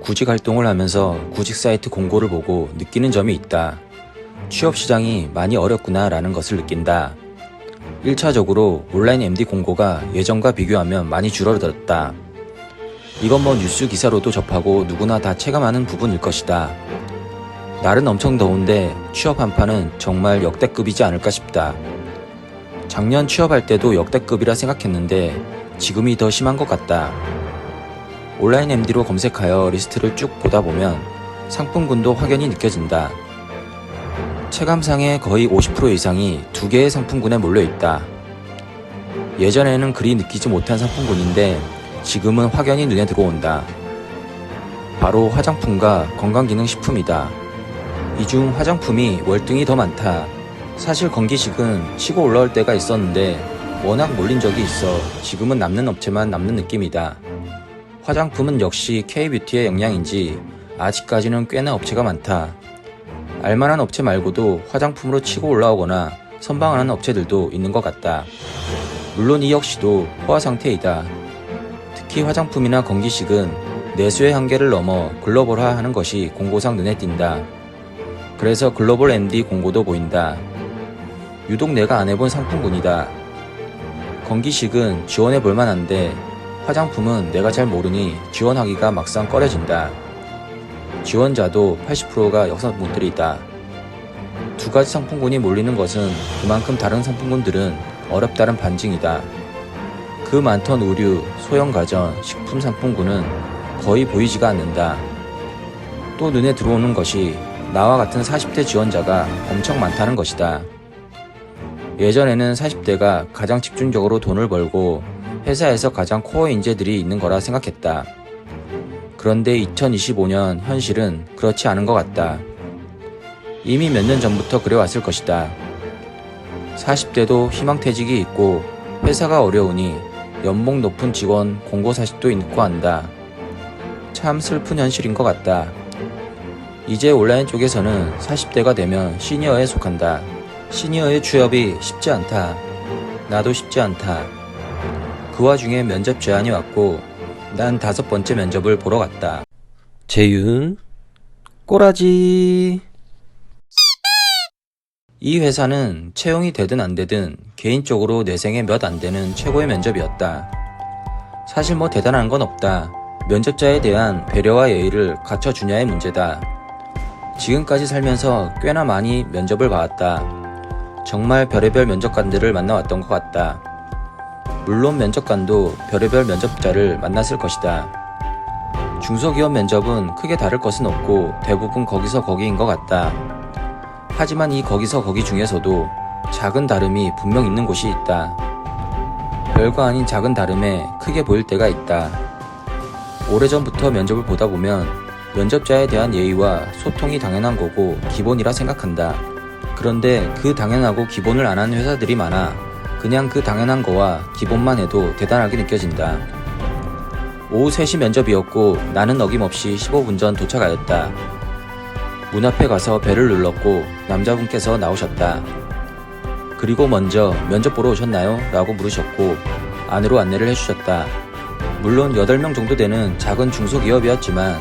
구직 활동을 하면서 구직 사이트 공고를 보고 느끼는 점이 있다. 취업 시장이 많이 어렵구나 라는 것을 느낀다. 1차적으로 온라인 MD 공고가 예전과 비교하면 많이 줄어들었다. 이건 뭐 뉴스 기사로도 접하고 누구나 다 체감하는 부분일 것이다. 날은 엄청 더운데 취업 한파는 정말 역대급이지 않을까 싶다. 작년 취업할 때도 역대급이라 생각했는데 지금이 더 심한 것 같다. 온라인 MD로 검색하여 리스트를 쭉 보다 보면 상품군도 확연히 느껴진다. 체감상의 거의 50% 이상이 2개의 상품군에 몰려있다. 예전에는 그리 느끼지 못한 상품군인데 지금은 확연히 눈에 들어온다. 바로 화장품과 건강기능식품이다. 이 중 화장품이 월등히 더 많다. 사실 건기식은 치고 올라올 때가 있었는데 워낙 몰린 적이 있어 지금은 남는 업체만 남는 느낌이다. 화장품은 역시 K뷰티의 역량인지 아직까지는 꽤나 업체가 많다. 알만한 업체 말고도 화장품으로 치고 올라오거나 선방하는 업체들도 있는 것 같다. 물론 이 역시도 포화 상태이다. 특히 화장품이나 건기식은 내수의 한계를 넘어 글로벌화하는 것이 공고상 눈에 띈다. 그래서 글로벌 MD 공고도 보인다. 유독 내가 안 해본 상품군이다. 건기식은 지원해 볼 만한데 화장품은 내가 잘 모르니 지원하기가 막상 꺼려진다. 지원자도 80%가 여성분들이다. 두 가지 상품군이 몰리는 것은 그만큼 다른 상품군들은 어렵다는 반증이다. 그 많던 의류, 소형가전, 식품 상품군은 거의 보이지가 않는다. 또 눈에 들어오는 것이 나와 같은 40대 지원자가 엄청 많다는 것이다. 예전에는 40대가 가장 집중적으로 돈을 벌고 회사에서 가장 코어 인재들이 있는 거라 생각했다. 그런데 2025년 현실은 그렇지 않은 것 같다. 이미 몇 년 전부터 그래왔을 것이다. 40대도 희망퇴직이 있고 회사가 어려우니 연봉 높은 직원 공고 사실도 있고 한다. 참 슬픈 현실인 것 같다. 이제 온라인 쪽에서는 40대가 되면 시니어에 속한다. 시니어의 취업이 쉽지 않다. 나도 쉽지 않다. 그 와중에 면접 제안이 왔고 난 5번째 면접을 보러 갔다. 재윤, 꼬라지. 이 회사는 채용이 되든 안 되든 개인적으로 내 생에 몇 안 되는 최고의 면접이었다. 사실 뭐 대단한 건 없다. 면접자에 대한 배려와 예의를 갖춰주냐의 문제다. 지금까지 살면서 꽤나 많이 면접을 봐왔다. 정말 별의별 면접관들을 만나왔던 것 같다. 물론 면접관도 별의별 면접자를 만났을 것이다. 중소기업 면접은 크게 다를 것은 없고 대부분 거기서 거기인 것 같다. 하지만 이 거기서 거기 중에서도 작은 다름이 분명 있는 곳이 있다. 별거 아닌 작은 다름에 크게 보일 때가 있다. 오래전부터 면접을 보다 보면 면접자에 대한 예의와 소통이 당연한 거고 기본이라 생각한다. 그런데 그 당연하고 기본을 안 하는 회사들이 많아 그냥 그 당연한 거와 기본만 해도 대단하게 느껴진다. 오후 3시 면접이었고 나는 어김없이 15분 전 도착하였다. 문 앞에 가서 벨을 눌렀고 남자분께서 나오셨다. 그리고 먼저 면접 보러 오셨나요? 라고 물으셨고 안으로 안내를 해주셨다. 물론 8명 정도 되는 작은 중소기업이었지만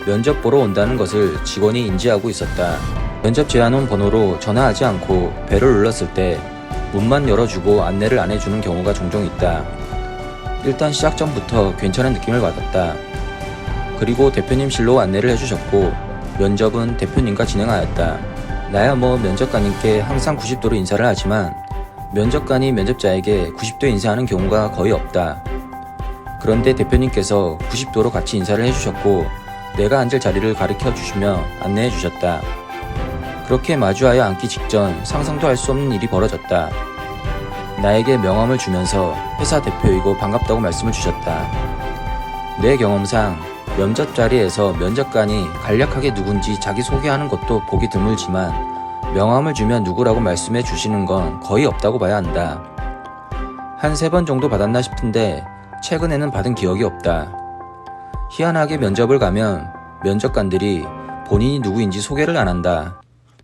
면접 보러 온다는 것을 직원이 인지하고 있었다. 면접 제안 온 번호로 전화하지 않고 벨을 눌렀을 때 문만 열어주고 안내를 안 해주는 경우가 종종 있다. 일단 시작 전부터 괜찮은 느낌을 받았다. 그리고 대표님실로 안내를 해주셨고 면접은 대표님과 진행하였다. 나야 뭐 면접관님께 항상 90도로 인사를 하지만 면접관이 면접자에게 90도 인사하는 경우가 거의 없다. 그런데 대표님께서 90도로 같이 인사를 해주셨고 내가 앉을 자리를 가르쳐 주시며 안내해 주셨다. 그렇게 마주하여 앉기 직전 상상도 할 수 없는 일이 벌어졌다. 나에게 명함을 주면서 회사 대표이고 반갑다고 말씀을 주셨다. 내 경험상 면접 자리에서 면접관이 간략하게 누군지 자기소개하는 것도 보기 드물지만 명함을 주면 누구라고 말씀해 주시는 건 거의 없다고 봐야 한다. 한 3번 정도 받았나 싶은데 최근에는 받은 기억이 없다. 희한하게 면접을 가면 면접관들이 본인이 누구인지 소개를 안 한다.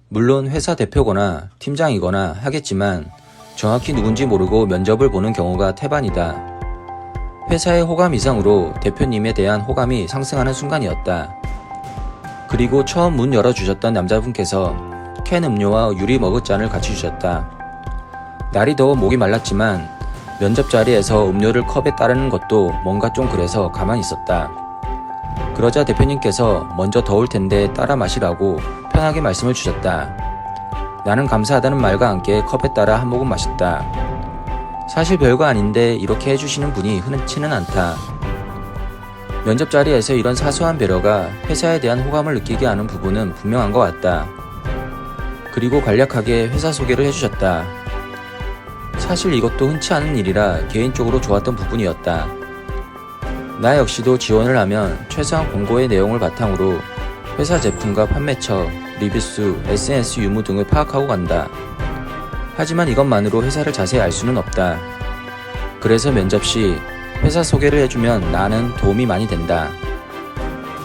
물론 회사 대표거나 팀장이거나 하겠지만 정확히 누군지 모르고 면접을 보는 경우가 태반이다. 회사의 호감 이상으로 대표님에 대한 호감이 상승하는 순간이었다. 그리고 처음 문 열어주셨던 남자분께서 캔 음료와 유리 머그잔을 같이 주셨다. 날이 더워 목이 말랐지만 면접 자리에서 음료를 컵에 따르는 것도 뭔가 좀 그래서 가만히 있었다. 그러자 대표님께서 먼저 더울 텐데 따라 마시라고 편하게 말씀을 주셨다. 나는 감사하다는 말과 함께 컵에 따라 한 모금 마셨다. 사실 별거 아닌데 이렇게 해주시는 분이 흔치는 않다. 면접 자리에서 이런 사소한 배려가 회사에 대한 호감을 느끼게 하는 부분은 분명한 것 같다. 그리고 간략하게 회사 소개를 해주셨다. 사실 이것도 흔치 않은 일이라 개인적으로 좋았던 부분이었다. 나 역시도 지원을 하면 최소한 공고의 내용을 바탕으로 회사 제품과 판매처, 리뷰수, SNS 유무 등을 파악하고 간다. 하지만 이것만으로 회사를 자세히 알 수는 없다. 그래서 면접 시 회사 소개를 해주면 나는 도움이 많이 된다.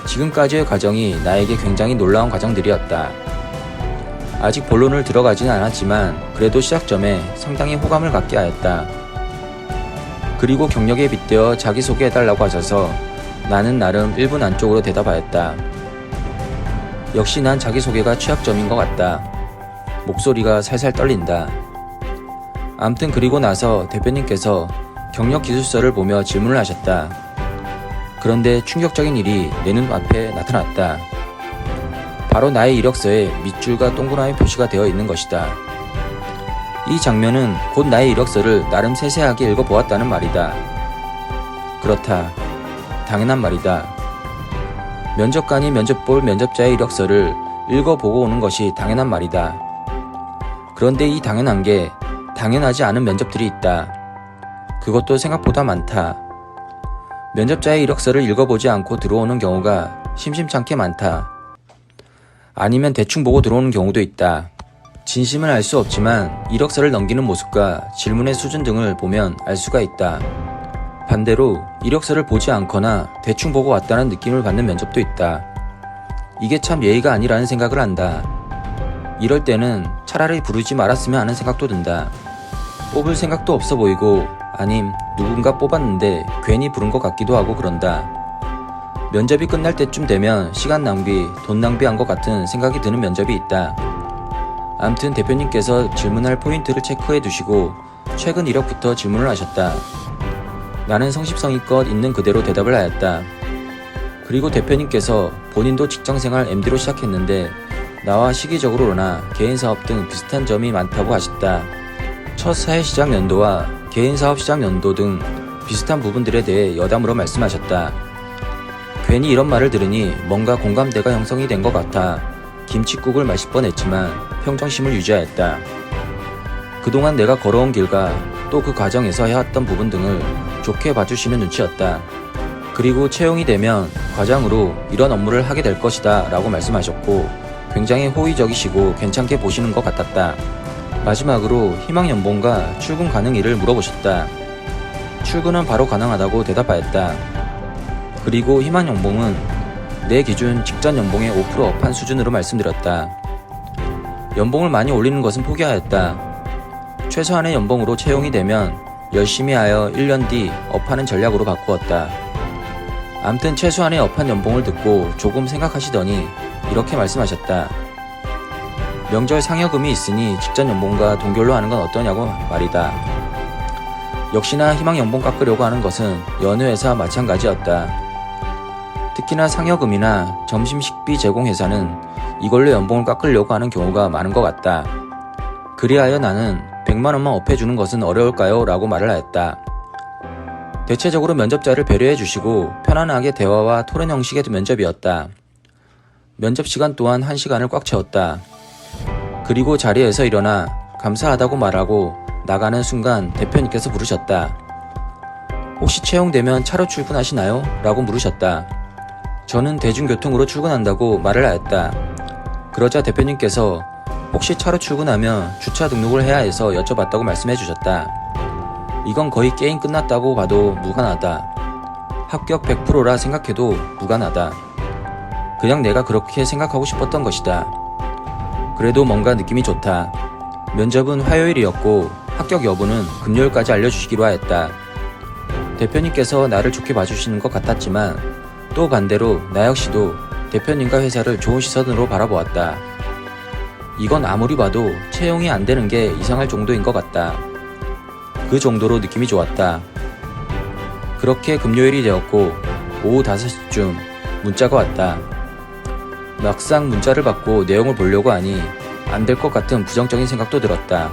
지금까지의 과정이 나에게 굉장히 놀라운 과정들이었다. 아직 본론을 들어가진 않았지만 그래도 시작점에 상당히 호감을 갖게 하였다. 그리고 경력에 빗대어 자기소개해달라고 하셔서 나는 나름 1분 안쪽으로 대답하였다. 역시 난 자기소개가 취약점인 것 같다. 목소리가 살살 떨린다. 암튼 그리고 나서 대표님께서 경력 기술서를 보며 질문을 하셨다. 그런데 충격적인 일이 내 눈앞에 나타났다. 바로 나의 이력서에 밑줄과 동그라미 표시가 되어 있는 것이다. 이 장면은 곧 나의 이력서를 나름 세세하게 읽어보았다는 말이다. 그렇다. 당연한 말이다. 면접관이 면접 볼 면접자의 이력서를 읽어보고 오는 것이 당연한 말이다. 그런데 이 당연한 게 당연하지 않은 면접들이 있다. 그것도 생각보다 많다. 면접자의 이력서를 읽어보지 않고 들어오는 경우가 심심찮게 많다. 아니면 대충 보고 들어오는 경우도 있다. 진심은 알 수 없지만 이력서를 넘기는 모습과 질문의 수준 등을 보면 알 수가 있다. 반대로 이력서를 보지 않거나 대충 보고 왔다는 느낌을 받는 면접도 있다. 이게 참 예의가 아니라는 생각을 한다. 이럴 때는 차라리 부르지 말았으면 하는 생각도 든다. 뽑을 생각도 없어 보이고 아님 누군가 뽑았는데 괜히 부른 것 같기도 하고 그런다. 면접이 끝날 때쯤 되면 시간 낭비, 돈 낭비한 것 같은 생각이 드는 면접이 있다. 암튼 대표님께서 질문할 포인트를 체크해 두시고 최근 이력부터 질문을 하셨다. 나는 성심성의껏 있는 그대로 대답을 하였다. 그리고 대표님께서 본인도 직장생활 MD로 시작했는데 나와 시기적으로나 개인사업 등 비슷한 점이 많다고 하셨다. 첫 사회시장 연도와 개인사업 시작 연도 등 비슷한 부분들에 대해 여담으로 말씀하셨다. 괜히 이런 말을 들으니 뭔가 공감대가 형성이 된 것 같아 김칫국을 마실 뻔했지만 평정심을 유지하였다. 그동안 내가 걸어온 길과 또 그 과정에서 해왔던 부분 등을 좋게 봐주시는 눈치였다. 그리고 채용이 되면 과장으로 이런 업무를 하게 될 것이다 라고 말씀하셨고 굉장히 호의적이시고 괜찮게 보시는 것 같았다. 마지막으로 희망 연봉과 출근 가능일을 물어보셨다. 출근은 바로 가능하다고 대답하였다. 그리고 희망 연봉은 내 기준 직전 연봉의 5% 업한 수준으로 말씀드렸다. 연봉을 많이 올리는 것은 포기하였다. 최소한의 연봉으로 채용이 되면 열심히 하여 1년 뒤 업하는 전략으로 바꾸었다. 암튼 최소한의 업한 연봉을 듣고 조금 생각하시더니 이렇게 말씀하셨다. 명절 상여금이 있으니 직전 연봉과 동결로 하는 건 어떠냐고 말이다. 역시나 희망 연봉 깎으려고 하는 것은 여느 회사 마찬가지였다. 특히나 상여금이나 점심 식비 제공 회사는 이걸로 연봉을 깎으려고 하는 경우가 많은 것 같다. 그리하여 나는 100만 원만 업해주는 것은 어려울까요? 라고 말을 하였다. 대체적으로 면접자를 배려해 주시고 편안하게 대화와 토론 형식의 면접이었다. 면접 시간 또한 1시간을 꽉 채웠다. 그리고 자리에서 일어나 감사하다고 말하고 나가는 순간 대표님께서 부르셨다. 혹시 채용되면 차로 출근하시나요? 라고 물으셨다. 저는 대중교통으로 출근한다고 말을 하였다. 그러자 대표님께서 혹시 차로 출근하면 주차 등록을 해야 해서 여쭤봤다고 말씀해 주셨다. 이건 거의 게임 끝났다고 봐도 무관하다. 합격 100%라 생각해도 무관하다. 그냥 내가 그렇게 생각하고 싶었던 것이다. 그래도 뭔가 느낌이 좋다. 면접은 화요일이었고 합격 여부는 금요일까지 알려주시기로 하였다. 대표님께서 나를 좋게 봐주시는 것 같았지만 또 반대로 나 역시도 대표님과 회사를 좋은 시선으로 바라보았다. 이건 아무리 봐도 채용이 안 되는 게 이상할 정도인 것 같다. 그 정도로 느낌이 좋았다. 그렇게 금요일이 되었고 오후 5시쯤 문자가 왔다. 막상 문자를 받고 내용을 보려고 하니 안 될 것 같은 부정적인 생각도 들었다.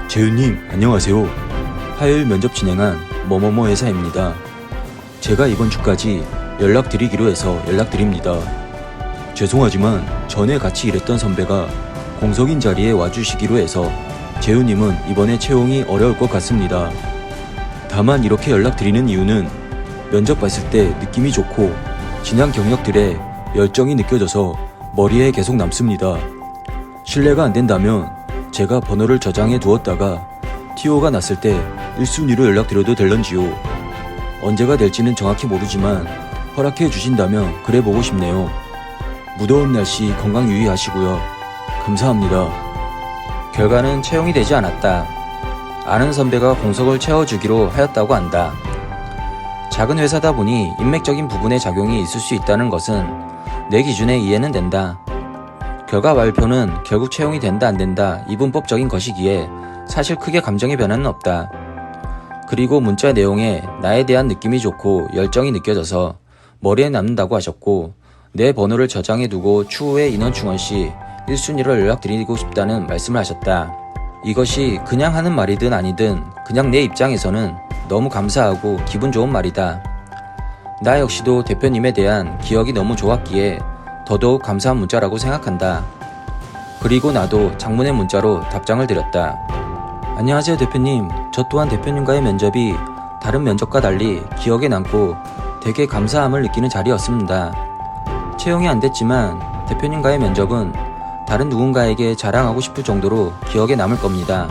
재윤님 안녕하세요. 화요일 면접 진행한 뭐뭐뭐 회사입니다. 제가 이번 주까지 연락드리기로 해서 연락드립니다. 죄송하지만 전에 같이 일했던 선배가 공석인 자리에 와주시기로 해서 재윤님은 이번에 채용이 어려울 것 같습니다. 다만 이렇게 연락드리는 이유는 면접 봤을 때 느낌이 좋고 지난 경력들에 열정이 느껴져서 머리에 계속 남습니다. 실례가 안 된다면 제가 번호를 저장해 두었다가 TO가 났을 때 1순위로 연락드려도 될런지요. 언제가 될지는 정확히 모르지만 허락해 주신다면 그래 보고 싶네요. 무더운 날씨 건강 유의하시고요. 감사합니다. 결과는 채용이 되지 않았다. 아는 선배가 공석을 채워주기로 하였다고 한다. 작은 회사다 보니 인맥적인 부분의 작용이 있을 수 있다는 것은 내 기준에 이해는 된다. 결과 발표는 결국 채용이 된다 안 된다 이분법적인 것이기에 사실 크게 감정의 변화는 없다. 그리고 문자 내용에 나에 대한 느낌이 좋고 열정이 느껴져서 머리에 남는다고 하셨고 내 번호를 저장해두고 추후에 인원 충원 시 1순위로 연락드리고 싶다는 말씀을 하셨다. 이것이 그냥 하는 말이든 아니든 그냥 내 입장에서는 너무 감사하고 기분 좋은 말이다. 나 역시도 대표님에 대한 기억이 너무 좋았기에 더더욱 감사한 문자라고 생각한다. 그리고 나도 장문의 문자로 답장을 드렸다. 안녕하세요 대표님. 저 또한 대표님과의 면접이 다른 면접과 달리 기억에 남고 되게 감사함을 느끼는 자리였습니다. 채용이 안 됐지만 대표님과의 면접은 다른 누군가에게 자랑하고 싶을 정도로 기억에 남을 겁니다.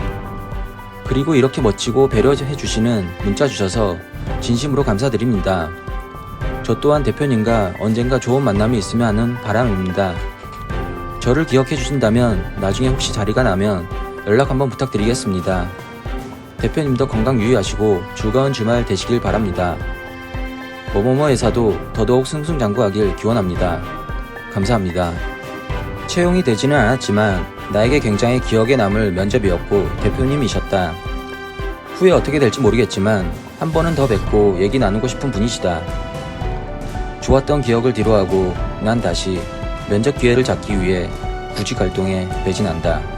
그리고 이렇게 멋지고 배려해 주시는 문자 주셔서 진심으로 감사드립니다. 저 또한 대표님과 언젠가 좋은 만남이 있으면 하는 바람입니다. 저를 기억해 주신다면 나중에 혹시 자리가 나면 연락 한번 부탁드리겠습니다. 대표님도 건강 유의하시고 즐거운 주말 되시길 바랍니다. 뭐뭐뭐 회사도 더더욱 승승장구하길 기원합니다. 감사합니다. 채용이 되지는 않았지만 나에게 굉장히 기억에 남을 면접이었고 대표님이셨다. 후에 어떻게 될지 모르겠지만 한 번은 더 뵙고 얘기 나누고 싶은 분이시다. 좋았던 기억을 뒤로하고 난 다시 면접 기회를 잡기 위해 굳이 갈동에 매진한다.